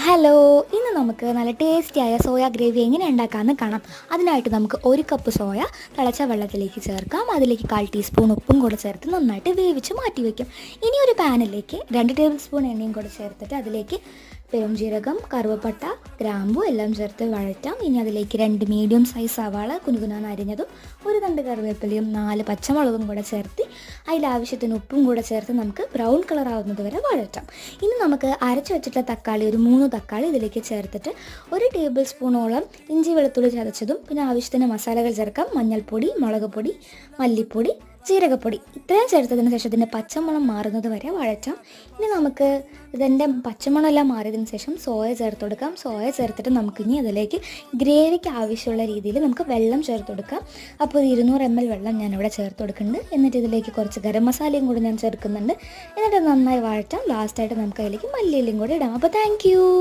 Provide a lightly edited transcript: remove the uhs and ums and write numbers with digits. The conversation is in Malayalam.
ഹലോ, ഇന്ന് നമുക്ക് നല്ല ടേസ്റ്റിയായ സോയ ഗ്രേവി എങ്ങനെ ഉണ്ടാക്കാമെന്ന് കാണാം. അതിനായിട്ട് നമുക്ക് 1 കപ്പ് സോയ തിളച്ച വെള്ളത്തിലേക്ക് ചേർക്കാം. അതിലേക്ക് 1/4 ടീസ്പൂൺ ഉപ്പും കൂടെ ചേർത്ത് നന്നായിട്ട് വേവിച്ച് മാറ്റി വയ്ക്കും. ഇനി ഒരു പാനിലേക്ക് 2 ടേബിൾ സ്പൂൺ എണ്ണയും കൂടെ ചേർത്തിട്ട് അതിലേക്ക് പെരുംജീരകം, കറുവപ്പട്ട, ഗ്രാമ്പു എല്ലാം ചേർത്ത് വഴറ്റാം. ഇനി അതിലേക്ക് 2 മീഡിയം സൈസ് സവാള കുനുകുനാന്ന് അരിഞ്ഞതും 1 തണ്ട് കറിവേപ്പിലയും 4 പച്ചമുളകും കൂടെ ചേർത്ത് അതിലാവശ്യത്തിന് ഉപ്പും കൂടെ ചേർത്ത് നമുക്ക് ബ്രൗൺ കളർ ആവുന്നത് വരെ വഴറ്റാം. ഇനി നമുക്ക് അരച്ച് വെച്ചിട്ടുള്ള തക്കാളി, ഒരു 3 തക്കാളി ഇതിലേക്ക് ചേർത്തിട്ട് 1 ടേബിൾ സ്പൂണോളം ഇഞ്ചി വെളുത്തുള്ളി ചതച്ചതും പിന്നെ ആവശ്യത്തിന് മസാലകൾ ചേർക്കാം. മഞ്ഞൾപ്പൊടി, മുളക് പൊടി, മല്ലിപ്പൊടി, ജീരകപ്പൊടി ഇത്രയും ചേർത്തതിന് ശേഷം ഇതിൻ്റെ പച്ചമണം മാറുന്നത് വരെ വഴറ്റാം. ഇനി നമുക്ക് ഇതിൻ്റെ പച്ചമണമെല്ലാം മാറിയതിന് ശേഷം സോയ ചേർത്ത് കൊടുക്കാം. സോയ ചേർത്തിട്ട് നമുക്കിനി അതിലേക്ക് ഗ്രേവിക്ക് ആവശ്യമുള്ള രീതിയിൽ നമുക്ക് വെള്ളം ചേർത്ത് കൊടുക്കാം. അപ്പോൾ 200 ml വെള്ളം ഞാനിവിടെ ചേർത്ത് കൊടുക്കുന്നുണ്ട്. എന്നിട്ട് ഇതിലേക്ക് കുറച്ച് ഗരം മസാലയും കൂടി ഞാൻ ചേർക്കുന്നുണ്ട്. എന്നിട്ട് നന്നായി വഴറ്റാം. ലാസ്റ്റായിട്ട് നമുക്ക് അതിലേക്ക് മല്ലിയിലയും കൂടി ഇടാം. അപ്പോൾ താങ്ക് യു.